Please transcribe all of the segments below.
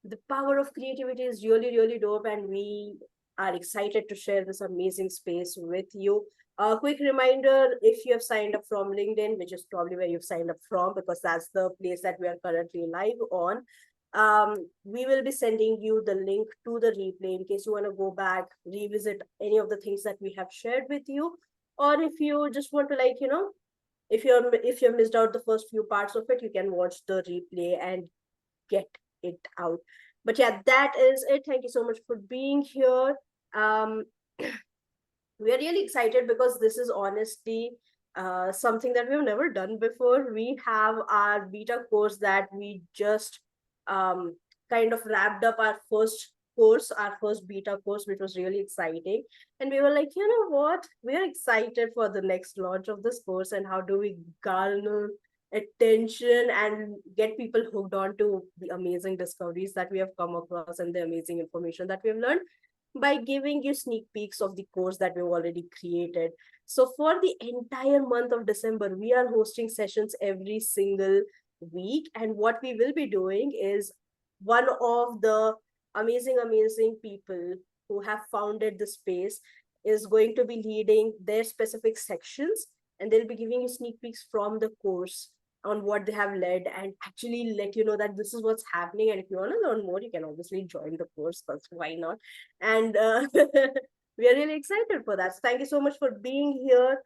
the power of creativity is really, really dope, and we are excited to share this amazing space with you. A quick reminder, if you have signed up from LinkedIn, which is probably where you've signed up from, because that's the place that we are currently live on, we will be sending you the link to the replay in case you want to go back, revisit any of the things that we have shared with you, or if you just want to, like, if you've missed out the first few parts of it, you can watch the replay and get it out. But yeah, that is it. Thank you so much for being here. um we are really excited because this is honestly something that we've never done before. We have our beta course that we just um, kind of wrapped up our first course, our first beta course, which was really exciting. And we were like, you know what? We're excited for the next launch of this course, and how do we garner attention and get people hooked on to the amazing discoveries that we have come across and the amazing information that we've learned by giving you sneak peeks of the course that we've already created. So for the entire month of December, we are hosting sessions every single week. And what we will be doing is one of the amazing people who have founded the space is going to be leading their specific sections, and they'll be giving you sneak peeks from the course on what they have led and actually let you know that this is what's happening. And if you want to learn more, you can obviously join the course, because why not? And we are really excited for that. So thank you so much for being here.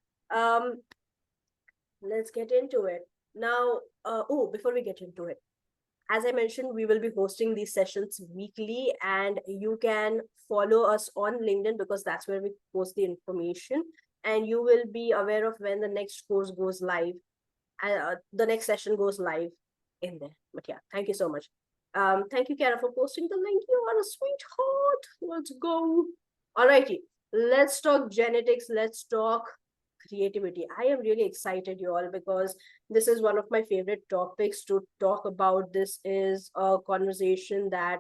Let's get into it now. Before we get into it, as I mentioned, we will be hosting these sessions weekly, and you can follow us on LinkedIn because that's where we post the information, and you will be aware of when the next course goes live, the next session goes live in there. But yeah, thank you so much. Thank you, Kara, for posting the link. You are a sweetheart. Let's go. Alrighty, let's talk genetics. Let's talk creativity. I am really excited, you all, because this is one of my favorite topics to talk about. This is a conversation that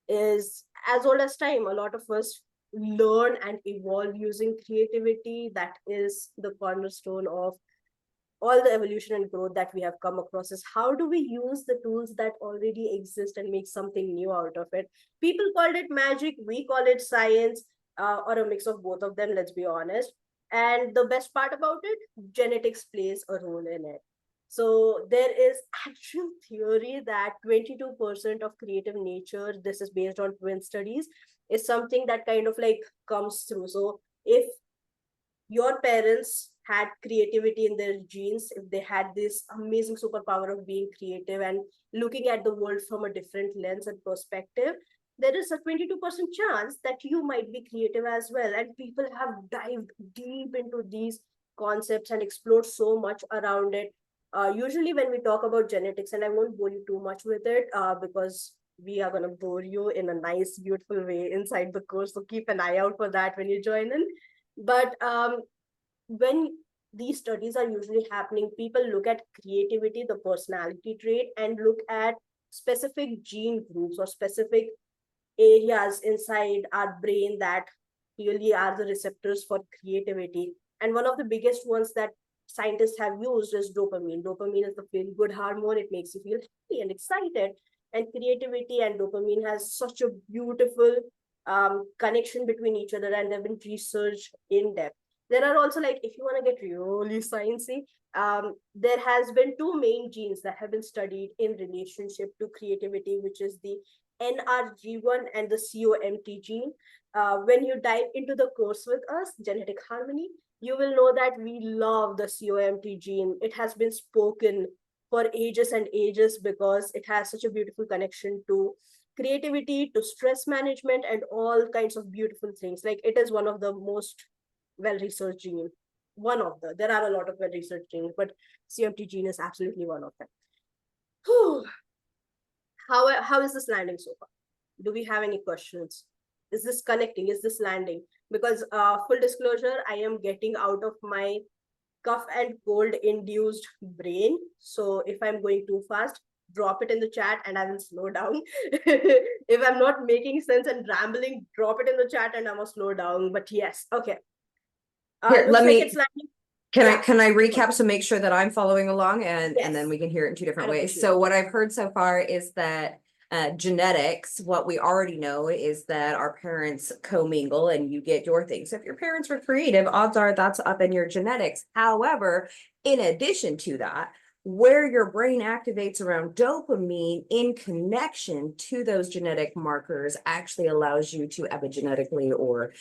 is as old as time. A lot of us learn and evolve using creativity. That is the cornerstone of all the evolution and growth that we have come across. Is how do we use the tools that already exist and make something new out of it. People called it magic, we call it science, or a mix of both of them, let's be honest. And the best part about it, genetics plays a role in it. So there is actual theory that 22% of creative nature, this is based on twin studies, is something that kind of like comes through. So if your parents had creativity in their genes, if they had this amazing superpower of being creative and looking at the world from a different lens and perspective, there is a 22% chance that you might be creative as well. And people have dived deep into these concepts and explored so much around it. Usually when we talk about genetics, and I won't bore you too much with it, because we are going to bore you in a nice, beautiful way inside the course. So keep an eye out for that when you join in. But when these studies are usually happening, people look at creativity, the personality trait, and look at specific gene groups or specific areas inside our brain that really are the receptors for creativity. And one of the biggest ones that scientists have used is dopamine. Dopamine is the feel good hormone. It makes you feel happy and excited. And creativity and dopamine has such a beautiful connection between each other, and they've been researched in depth. There are also, like, if you want to get really sciencey, there has been two main genes that have been studied in relationship to creativity, which is the NRG1 and the COMT gene. When you dive into the course with us, Genetic Harmony, you will know that we love the COMT gene. It has been spoken for ages and ages because it has such a beautiful connection to creativity, to stress management, and all kinds of beautiful things. Like, it is one of the most well-researched gene. There are a lot of well-researched genes, but COMT gene is absolutely one of them. Whew. How is this landing so far? Do we have any questions? Is this connecting? Is this landing? Because full disclosure, I am getting out of my cough and cold induced brain. So if I'm going too fast, drop it in the chat and I will slow down. If I'm not making sense and rambling, drop it in the chat and I will slow down. But yes, okay. Here, looks like it's landing. Can I recap to make sure that I'm following along, and Yes. and then we can hear it in two different ways. So what I've heard so far is that genetics, what we already know is that our parents commingle and you get your things. If your parents were creative, odds are that's up in your genetics. However, in addition to that, where your brain activates around dopamine in connection to those genetic markers actually allows you to epigenetically or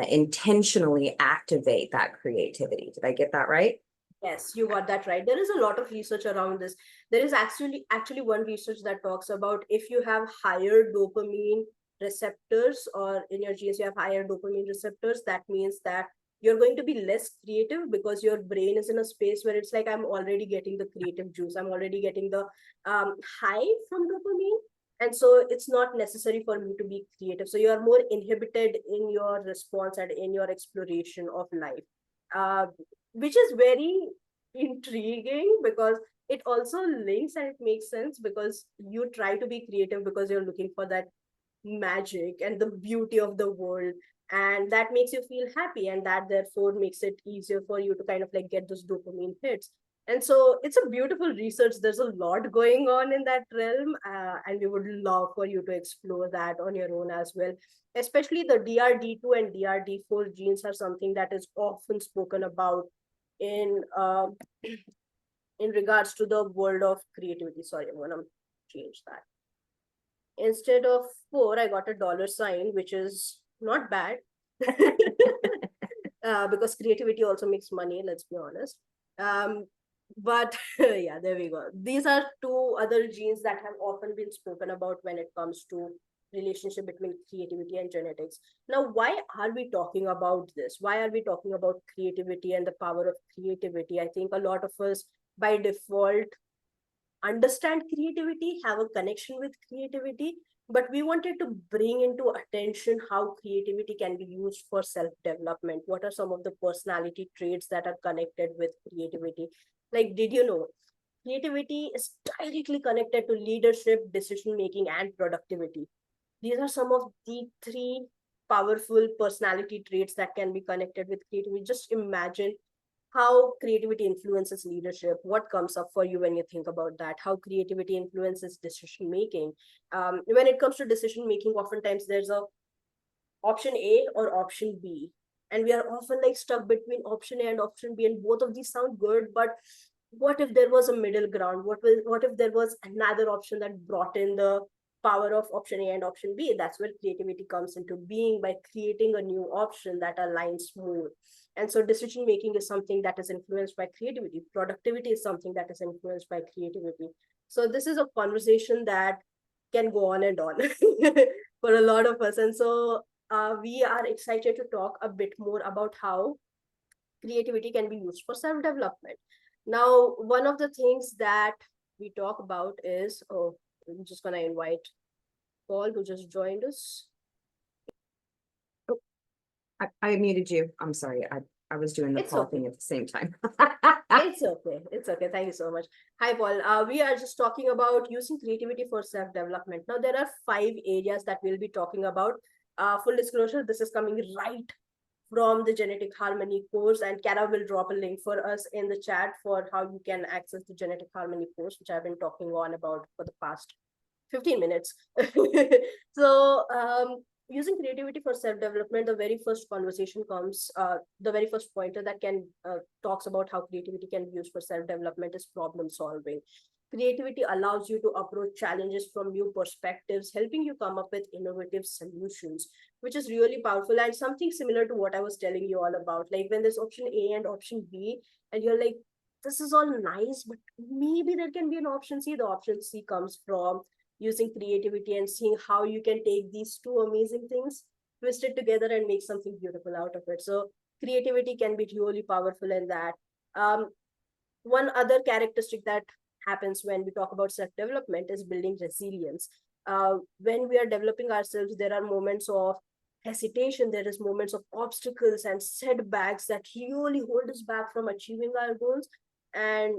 intentionally activate that creativity. Did I get that right? Yes, you got that right. There is a lot of research around this. There is actually one research that talks about if you have higher dopamine receptors, or in your genes you have higher dopamine receptors, that means that you're going to be less creative because your brain is in a space where it's like I'm already getting the creative juice. I'm already getting the high from dopamine. And so it's not necessary for me to be creative. So you are more inhibited in your response and in your exploration of life. Uh, which is very intriguing because it also links and it makes sense because you try to be creative because you're looking for that magic and the beauty of the world, and that makes you feel happy, and that therefore makes it easier for you to kind of like get those dopamine hits. And so it's a beautiful research. There's a lot going on in that realm, and we would love for you to explore that on your own as well. Especially the DRD2 and DRD4 genes are something that is often spoken about in in regards to the world of creativity. Sorry, I'm gonna change that. Instead of four, I got a dollar sign, which is not bad. Because creativity also makes money, let's be honest. But yeah, there we go. These are two other genes that have often been spoken about when it comes to relationship between creativity and genetics. Now, why are we talking about this? Why are we talking about creativity and the power of creativity? I think a lot of us by default understand creativity, have a connection with creativity, but we wanted to bring into attention how creativity can be used for self development. What are some of the personality traits that are connected with creativity? Like, did you know creativity is directly connected to leadership, decision making, and productivity? These are some of the three powerful personality traits that can be connected with creativity. Just imagine how creativity influences leadership. What comes up for you when you think about that? How creativity influences decision making? When it comes to decision making, oftentimes there's a option A or option B, and we are often like stuck between option A and option B, and both of these sound good, but what if there was a middle ground? What if there was another option that brought in the power of option A and option B? That's where creativity comes into being, by creating a new option that aligns more. And so decision making is something that is influenced by creativity. Productivity is something that is influenced by creativity. So this is a conversation that can go on and on for a lot of us. And so we are excited to talk a bit more about how creativity can be used for self development. Now, one of the things that we talk about is, oh, I'm just going to invite Paul, who just joined us. I muted you. I'm sorry. I was doing the It's call okay. thing at the same time. It's okay. It's okay. Thank you so much. Hi, Paul. We are just talking about using creativity for self development. Now, there are 5 areas that we'll be talking about. Full disclosure, this is coming right from the Genetic Harmony course, and Kara will drop a link for us in the chat for how you can access the Genetic Harmony course, which I've been talking on about for the past 15 minutes. So using creativity for self-development, the very first conversation comes, the very first pointer that can talks about how creativity can be used for self-development is problem solving. Creativity allows you to approach challenges from new perspectives, helping you come up with innovative solutions, which is really powerful, and something similar to what I was telling you all about. Like when there's option A and option B, and you're like, this is all nice, but maybe there can be an option C. The option C comes from using creativity and seeing how you can take these two amazing things, twist it together, and make something beautiful out of it. So creativity can be really powerful in that. One other characteristic that happens when we talk about self development is building resilience. When we are developing ourselves, there are moments of hesitation, there is moments of obstacles and setbacks that really hold us back from achieving our goals. And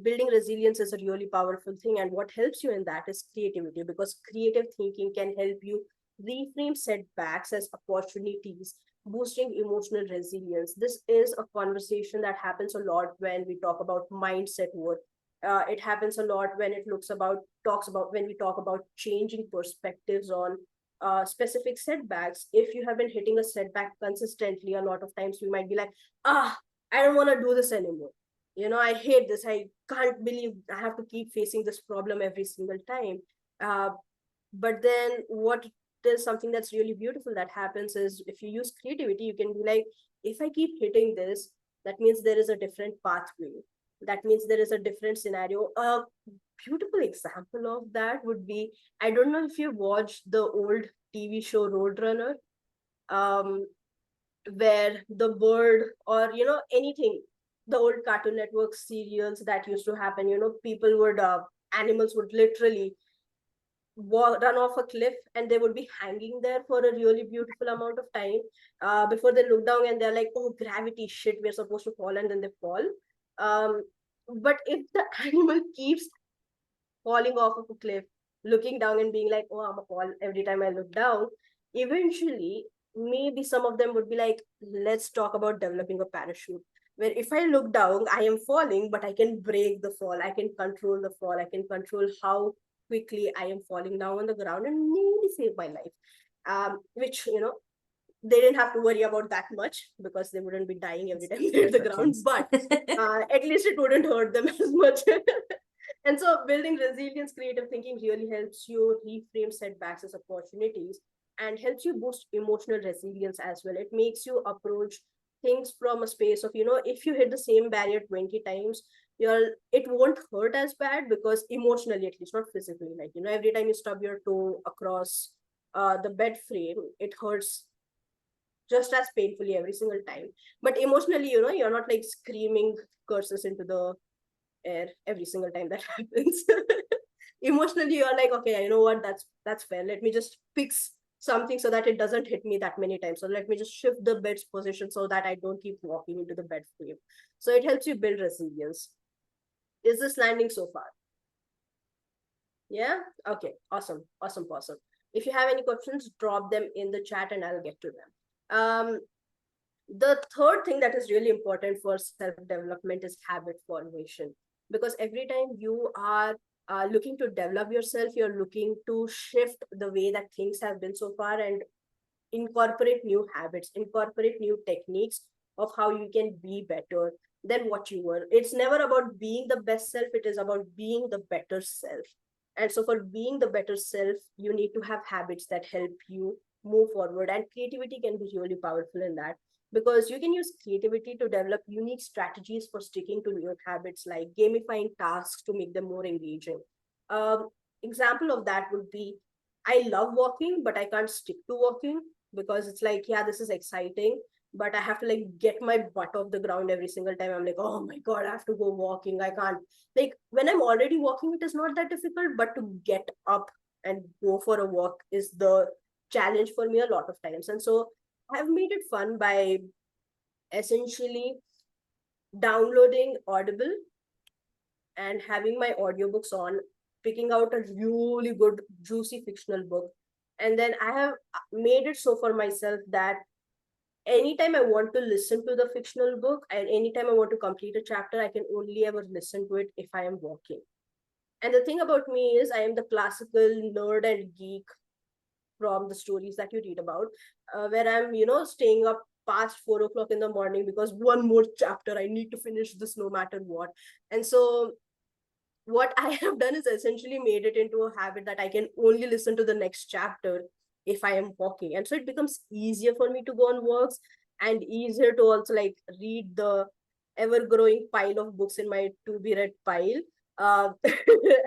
building resilience is a really powerful thing, and what helps you in that is creativity, because creative thinking can help you reframe setbacks as opportunities, boosting emotional resilience. This is a conversation that happens a lot when we talk about mindset work. It happens a lot when when we talk about changing perspectives on specific setbacks. If you have been hitting a setback consistently, a lot of times you might be like, I don't want to do this anymore. I hate this. I can't believe I have to keep facing this problem every single time. Uh, but then what is something that's really beautiful that happens is, if you use creativity, you can be like, if I keep hitting this, that means there is a different pathway. That means there is a different scenario. A beautiful example of that would be, I don't know if you watched the old TV show Roadrunner, um, where the bird, or anything, the old Cartoon Network serials that used to happen, people would animals would literally run off a cliff, and they would be hanging there for a really beautiful amount of time, before they look down and they're like, oh, gravity, shit, we're supposed to fall, and then they fall. um, but if the animal keeps falling off of a cliff, looking down and being like, oh, I'm a fall every time I look down, eventually, maybe some of them would be like, let's talk about developing a parachute. Where if I look down, I am falling, but I can break the fall. I can control the fall. I can control how quickly I am falling down on the ground and maybe save my life. Which, they didn't have to worry about that much because they wouldn't be dying every time they hit the ground, but at least it wouldn't hurt them as much. And so building resilience, creative thinking really helps you reframe setbacks as opportunities, and helps you boost emotional resilience as well. It makes you approach things from a space of, if you hit the same barrier 20 times, it won't hurt as bad, because emotionally, at least, not physically. Like, every time you stub your toe across the bed frame, it hurts just as painfully every single time. But emotionally, you're not like screaming curses into the air every single time that happens. Emotionally, you're like, okay, you know what, that's fair. Let me just fix something so that it doesn't hit me that many times. So let me just shift the bed's position so that I don't keep walking into the bed frame. So it helps you build resilience. Is this landing so far? Yeah. Okay, awesome. If you have any questions, drop them in the chat and I'll get to them. The third thing that is really important for self-development is habit formation. Because every time you are looking to develop yourself, you're looking to shift the way that things have been so far, and incorporate new habits, incorporate new techniques of how you can be better than what you were. It's never about being the best self, it is about being the better self. And so, for being the better self, you need to have habits that help you move forward. And creativity can be really powerful in that, because you can use creativity to develop unique strategies for sticking to new habits, like gamifying tasks to make them more engaging. Um, Example of that would be, I love walking, but I can't stick to walking, because it's like, yeah, this is exciting, but I have to like get my butt off the ground every single time. I'm like, oh my God, I have to go walking. I can't, like, when I'm already walking, it is not that difficult, but to get up and go for a walk is the challenge for me a lot of times. And so I've made it fun by essentially downloading Audible and having my audiobooks on, picking out a really good, juicy fictional book. And then I have made it so for myself that anytime I want to listen to the fictional book and anytime I want to complete a chapter, I can only ever listen to it if I am walking. And the thing about me is, I am the classical nerd and geek from the stories that you read about, where I'm, staying up past 4 o'clock in the morning because one more chapter, I need to finish this no matter what. And so what I have done is essentially made it into a habit that I can only listen to the next chapter if I am walking. And so it becomes easier for me to go on walks, and easier to also like read the ever growing pile of books in my to be read pile. Uh,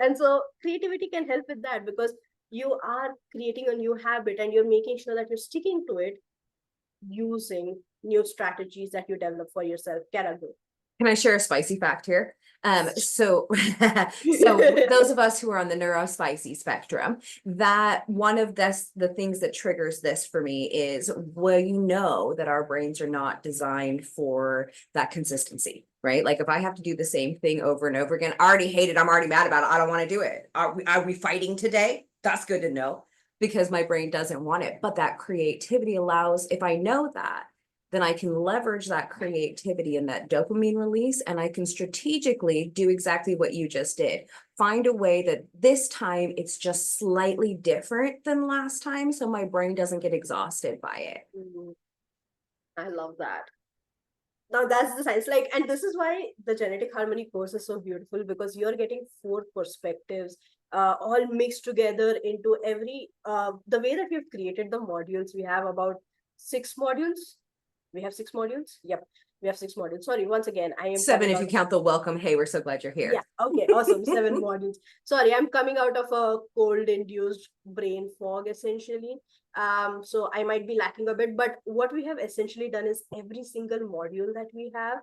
and so creativity can help with that, because you are creating a new habit and you're making sure that you're sticking to it using new strategies that you develop for yourself. Karago. Can I share a spicy fact here? So those of us who are on the neurospicy spectrum, that one of the things that triggers this for me is, well, that our brains are not designed for that consistency, right? Like if I have to do the same thing over and over again, I already hate it. I'm already mad about it. I don't want to do it. Are we fighting today? That's good to know, because my brain doesn't want it. But that creativity allows, if I know that, then I can leverage that creativity and that dopamine release, and I can strategically do exactly what you just did. Find a way that this time it's just slightly different than last time, so my brain doesn't get exhausted by it. Mhm. I love that. Now that's the science, like, and this is why the genetic harmony course is so beautiful, because you're getting four perspectives, all mixed together into every the way that we've created the modules. We have about 6 modules. We have 6 modules. Yep, we have 6 modules. Sorry, once again, I am 7 coming if out you of, count the welcome. Hey, we're so glad you're yeah, here. okay, awesome. 7 modules. Sorry, I'm coming out of a cold induced brain fog essentially. So I might be lacking a bit, but what we have essentially done is every single module that we have,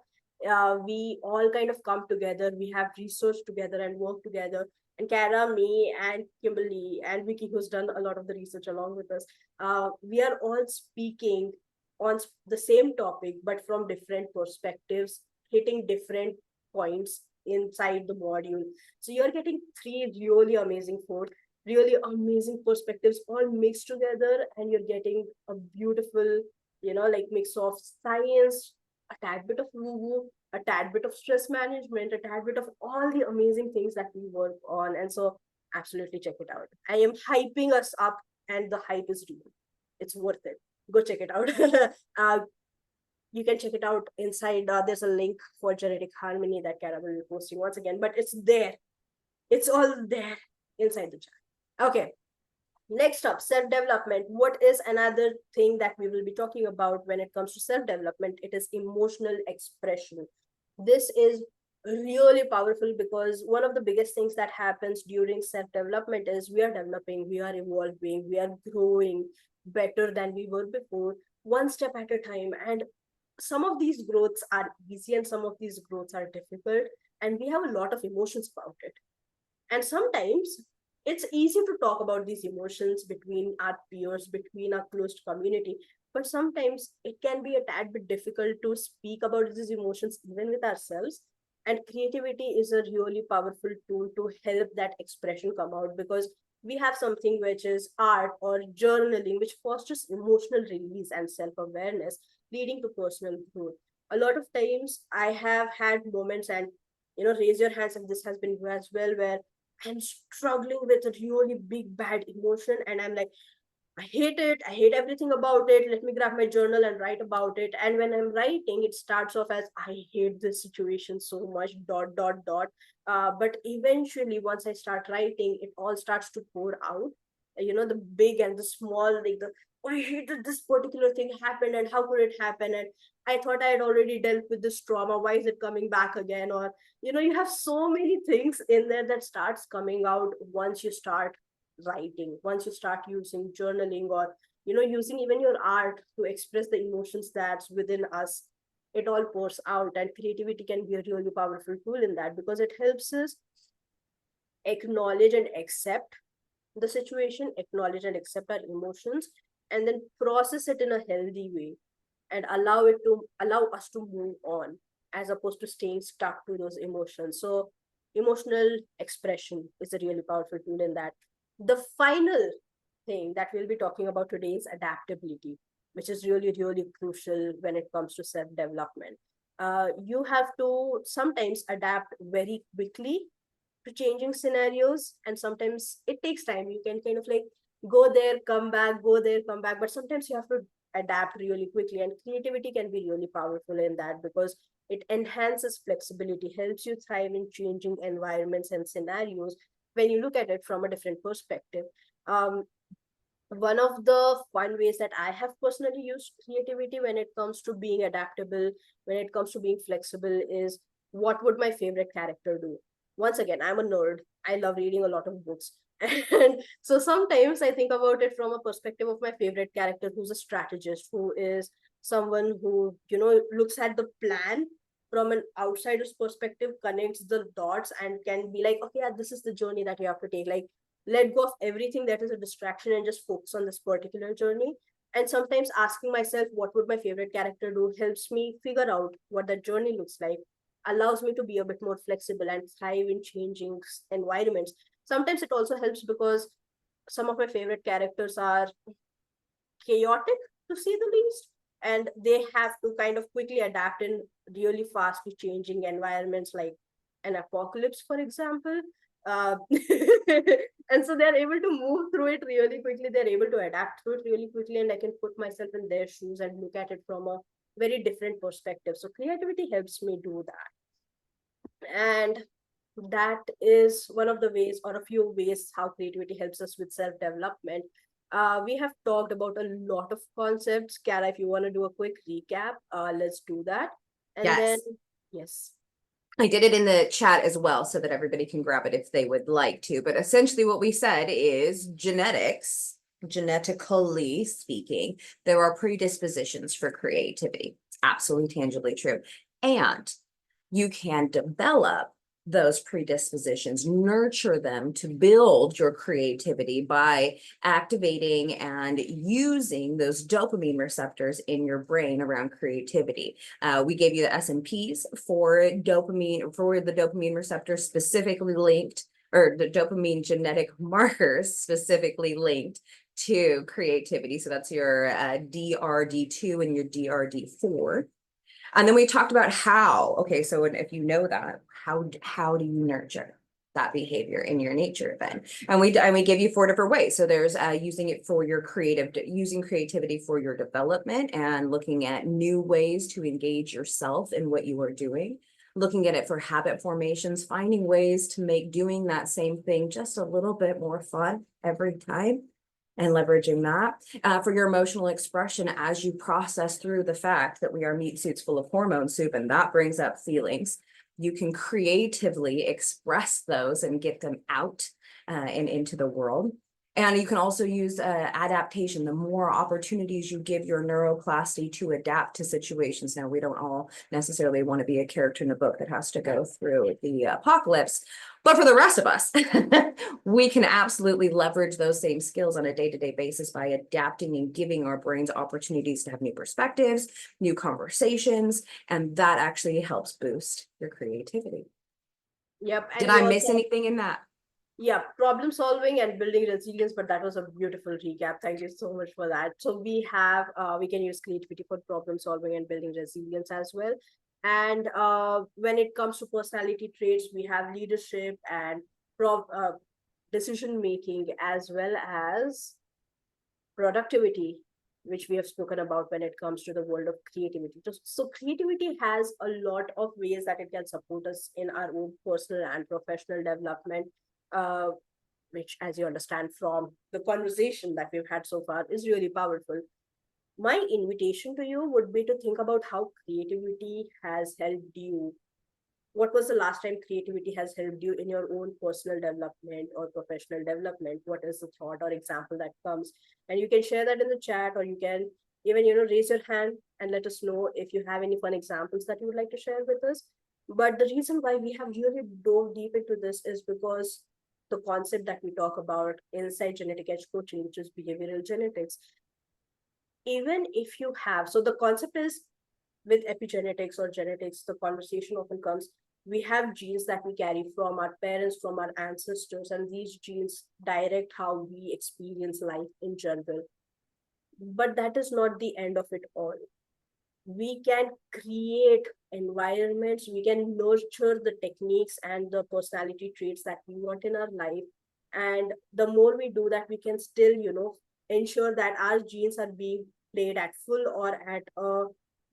we all kind of come together. We have researched together and worked together. And Kara, me, and Kimberly, and Vicky, who's done a lot of the research along with us, we are all speaking on the same topic, but from different perspectives, hitting different points inside the module. So you're getting three really amazing food, really amazing perspectives all mixed together, and you're getting a beautiful, like mix of science, a tad bit of woo-woo, a tad bit of stress management, a tad bit of all the amazing things that we work on. And so absolutely check it out. I am hyping us up, and the hype is real. It's worth it. Go check it out. You can check it out inside. There's a link for genetic harmony that Kara will be posting once again, but it's there. It's all there inside the chat. Okay. Next up, self-development. What is another thing that we will be talking about when it comes to self-development? It is emotional expression. This is really powerful, because one of the biggest things that happens during self-development is we are developing, we are evolving, we are growing better than we were before, one step at a time. And some of these growths are easy and some of these growths are difficult, and we have a lot of emotions about it. And sometimes it's easy to talk about these emotions between our peers, between our closed community, but sometimes it can be a tad bit difficult to speak about these emotions even with ourselves. And creativity is a really powerful tool to help that expression come out, because we have something which is art or journaling, which fosters emotional release and self-awareness, leading to personal growth. A lot of times I have had moments, and raise your hands if this has been you as well, where I'm struggling with a really big bad emotion, and I'm like, I hate it. I hate everything about it. Let me grab my journal and write about it. And when I'm writing, it starts off as I hate this situation so much, dot, dot, dot. But eventually, once I start writing, it all starts to pour out. The big and the small, like the, oh, I hated this particular thing happened, and how could it happen? And I thought I had already dealt with this trauma. Why is it coming back again? Or, you have so many things in there that starts coming out once you start writing, once you start using journaling, or using even your art to express the emotions that's within us. It all pours out, and creativity can be a really powerful tool in that, because it helps us acknowledge and accept the situation, acknowledge and accept our emotions, and then process it in a healthy way, and allow us to move on, as opposed to staying stuck to those emotions. So emotional expression is a really powerful tool in that. The final thing that we'll be talking about today is adaptability, which is really, really crucial when it comes to self-development. You have to sometimes adapt very quickly to changing scenarios, and sometimes it takes time. You can kind of like go there, come back, go there, come back, but sometimes you have to adapt really quickly. And creativity can be really powerful in that, because it enhances flexibility, helps you thrive in changing environments and scenarios when you look at it from a different perspective. um, One of the fun ways that I have personally used creativity when it comes to being adaptable, when it comes to being flexible, is what would my favorite character do? Once again, I'm a nerd. I love reading a lot of books. And so sometimes I think about it from a perspective of my favorite character, who's a strategist, who is someone who, looks at the plan from an outsider's perspective, connects the dots, and can be like, okay, yeah, this is the journey that you have to take. Like, let go of everything that is a distraction and just focus on this particular journey. And sometimes asking myself, what would my favorite character do, helps me figure out what that journey looks like, allows me to be a bit more flexible and thrive in changing environments. Sometimes it also helps because some of my favorite characters are chaotic, to say the least. and they have to kind of quickly adapt in really fastly changing environments like an apocalypse, for example. uh, and so they're able to move through it really quickly, they're able to adapt through it really quickly, and I can put myself in their shoes and look at it from a very different perspective. So creativity helps me do that. And that is one of the ways, or a few ways, how creativity helps us with self development. We have talked about a lot of concepts. Kara, if you want to do a quick recap, let's do that. And then, Yes. yes. I did it in the chat as well so that everybody can grab it if they would like to. But essentially, what we said is genetics, genetically speaking, there are predispositions for creativity. It's absolutely tangibly true. And you can develop those predispositions, nurture them to build your creativity by activating and using those dopamine receptors in your brain around creativity. We gave you the S&Ps for dopamine, for the dopamine receptors specifically linked, or the dopamine genetic markers specifically linked to creativity. So that's your DRD2 and your DRD4. And then we talked about how, okay, so if you know that, how do you nurture that behavior in your nature then? And we give you 4 different ways. So there's using it for your using creativity for your development and looking at new ways to engage yourself in what you are doing. Looking at it for habit formations, finding ways to make doing that same thing just a little bit more fun every time, and leveraging that for your emotional expression as you process through the fact that we are meat suits full of hormone soup, and that brings up feelings. You can creatively express those and get them out and into the world. And you can also use adaptation. The more opportunities you give your neuroplasty to adapt to situations. Now, we don't all necessarily want to be a character in a book that has to go through the apocalypse, but for the rest of us, we can absolutely leverage those same skills on a day-to-day basis by adapting and giving our brains opportunities to have new perspectives, new conversations, and that actually helps boost your creativity. Yep. Did And we I also miss anything in that? yeah, problem solving and building resilience, but that was a beautiful recap. Thank you so much for that. So we have we can use creativity for problem solving and building resilience as well. And when it comes to personality traits, we have leadership and decision making, as well as productivity, which we have spoken about when it comes to the world of creativity. So creativity has a lot of ways that it can support us in our own personal and professional development, uh, which, as you understand from the conversation that we've had so far, is really powerful. My invitation to you would be to think about how creativity has helped you. What was the last time creativity has helped you in your own personal development or professional development? What is the thought or example that comes? And you can share that in the chat, or you can even raise your hand and let us know if you have any fun examples that you would like to share with us. But the reason why we have really dove deep into this is because the concept that we talk about inside genetic edge coaching, which is behavioral genetics, even if you have, so the concept is, with epigenetics or genetics, the conversation often comes, we have genes that we carry from our parents, from our ancestors, and these genes direct how we experience life in general. But that is not the end of it all. We can create environments, we can nurture the techniques and the personality traits that we want in our life. And the more we do that, we can still, ensure that our genes are being played at full or at a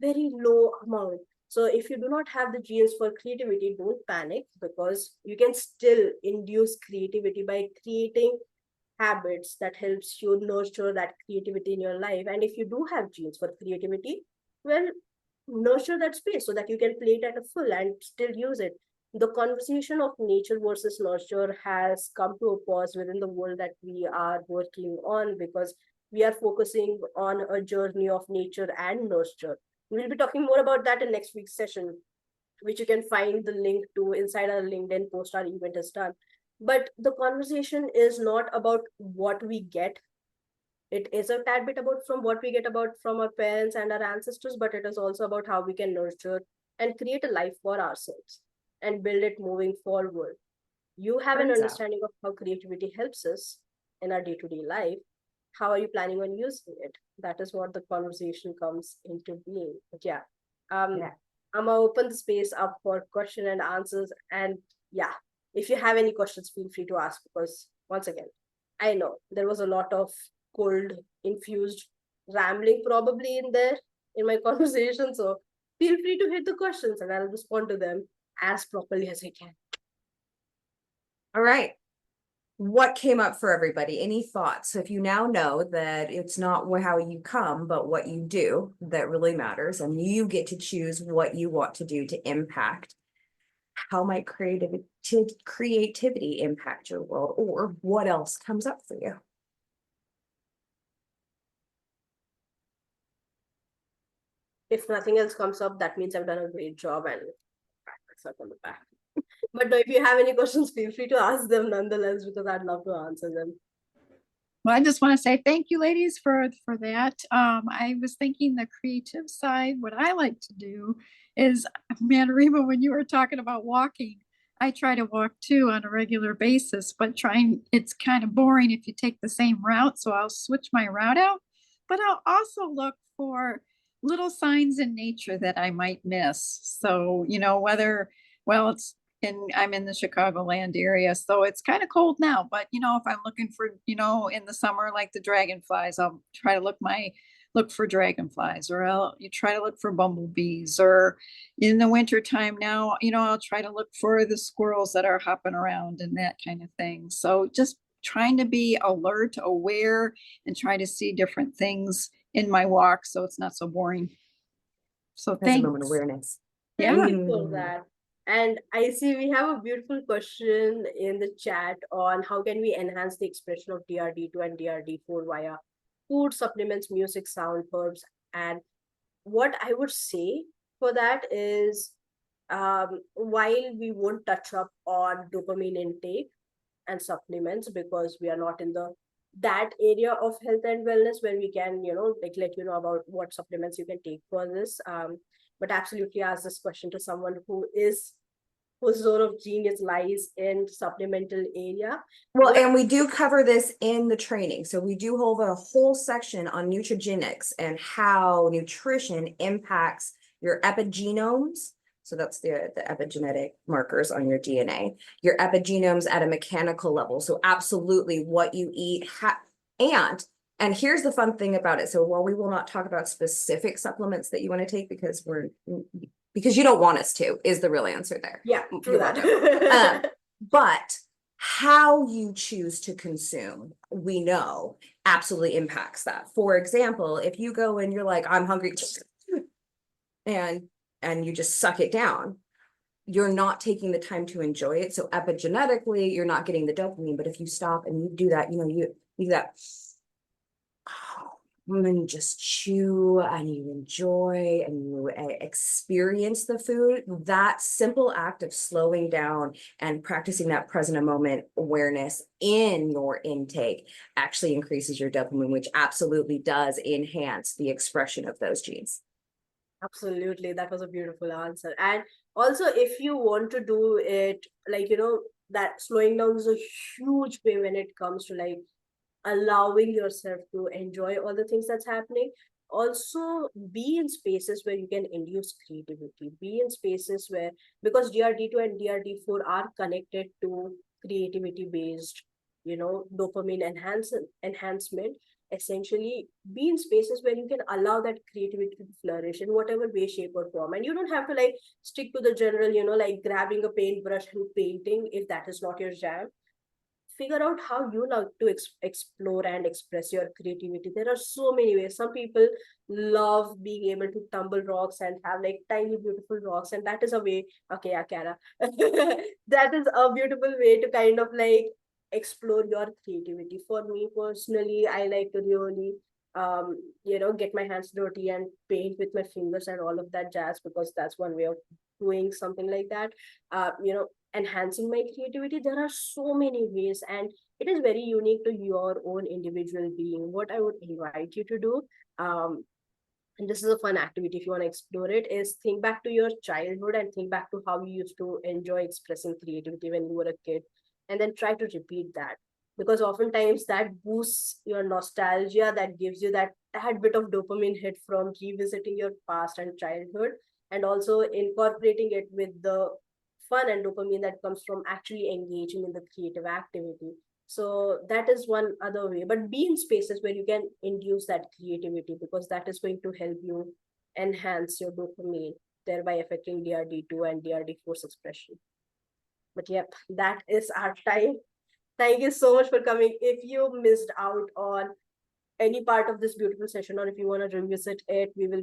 very low amount. So if you do not have the genes for creativity, don't panic, because you can still induce creativity by creating habits that helps you nurture that creativity in your life. And if you do have genes for creativity, well, nurture that space so that you can play it at a full and still use it. The conversation of nature versus nurture has come to a pause within the world that we are working on, because we are focusing on a journey of nature and nurture. We'll be talking more about that in next week's session, which you can find the link to inside our LinkedIn post our event is done. But the conversation is not about what we get. It is a tad bit about from what we get about from our parents and our ancestors, but it is also about how we can nurture and create a life for ourselves and build it moving forward. You have an Turns out. understanding of how creativity helps us in our day-to-day life. how are you planning on using it? That is what the conversation comes into being. But yeah, Yeah. I'm gonna open the space up for question and answers. And yeah, if you have any questions, feel free to ask, because once again, I know there was a lot of cold infused rambling probably in there in my conversation. So feel free to hit the questions and I'll respond to them as properly as I can. All right. What came up for everybody? Any thoughts? If you now know that it's not how you come, but what you do that really matters, and you get to choose what you want to do to impact, how might creativity impact your world, or what else comes up for you? If nothing else comes up, that means I've done a great job and pat myself on the back. But no, if you have any questions, feel free to ask them nonetheless, because I'd love to answer them. Well, I just want to say thank you, ladies, for that. I was thinking the creative side. What I like to do is, man, Rima, when you were talking about walking, I try to walk too on a regular basis, but it's kind of boring if you take the same route. So I'll switch my route out, but I'll also look for little signs in nature that I might miss. So, well, I'm in the Chicagoland area, so it's kind of cold now. But if I'm looking for, in the summer, like the dragonflies, I'll try to look for dragonflies, or you try to look for bumblebees, or in the winter time now, I'll try to look for the squirrels that are hopping around and that kind of thing. So just trying to be alert, aware, and try to see different things in my walk, so it's not so boring. So As a moment of thanks. awareness. Thank you for that. And I see we have a beautiful question in the chat on how can we enhance the expression of DRD2 and DRD4 via food, supplements, music, sound, herbs. And what I would say for that is, while we won't touch up on dopamine intake and supplements, because we are not in that area of health and wellness where we can, like let you know about what supplements you can take for this. But absolutely ask this question to someone whose zone of genius lies in supplemental area. Well, and we do cover this in the training. So we do hold a whole section on nutrigenics and how nutrition impacts your epigenomes. So that's the epigenetic markers on your DNA, your epigenomes at a mechanical level. So absolutely what you eat. And here's the fun thing about it. So while we will not talk about specific supplements that you want to take because you don't want us to, is the real answer there. Yeah, true that. But how you choose to consume, we know absolutely impacts that. For example, if you go and you're like, I'm hungry, and you just suck it down, you're not taking the time to enjoy it. So epigenetically, you're not getting the dopamine. But if you stop and you do that, you do that, and you just chew and you enjoy and you experience the food, that simple act of slowing down and practicing that present moment awareness in your intake actually increases your dopamine, which absolutely does enhance the expression of those genes. Absolutely, that was a beautiful answer. And also, if you want to do it, like, that slowing down is a huge way when it comes to like allowing yourself to enjoy all the things that's happening. Also, be in spaces where you can induce creativity. Be in spaces where, because DRD2 and DRD4 are connected to creativity based, dopamine enhancement. Essentially, be in spaces where you can allow that creativity to flourish in whatever way, shape, or form. And you don't have to like stick to the general, like grabbing a paintbrush and painting if that is not your jam. Figure out how you like to explore and express your creativity. There are so many ways. Some people love being able to tumble rocks and have like tiny beautiful rocks, and that is a way. Okay, yeah, Kara. That is a beautiful way to kind of like explore your creativity. For me personally, I like to really get my hands dirty and paint with my fingers and all of that jazz, because that's one way of doing something like that. Enhancing my creativity. There are so many ways, and it is very unique to your own individual being. What I would invite you to do, and this is a fun activity if you want to explore it, is think back to your childhood and think back to how you used to enjoy expressing creativity when you were a kid, and then try to repeat that. because oftentimes that boosts your nostalgia, that gives you that bit of dopamine hit from revisiting your past and childhood, and also incorporating it with the fun and dopamine that comes from actually engaging in the creative activity. So that is one other way, but be in spaces where you can induce that creativity, because that is going to help you enhance your dopamine, thereby affecting DRD2 and DRD4's expression. But yep, that is our time. Thank you so much for coming. If you missed out on any part of this beautiful session, or if you want to revisit it, we will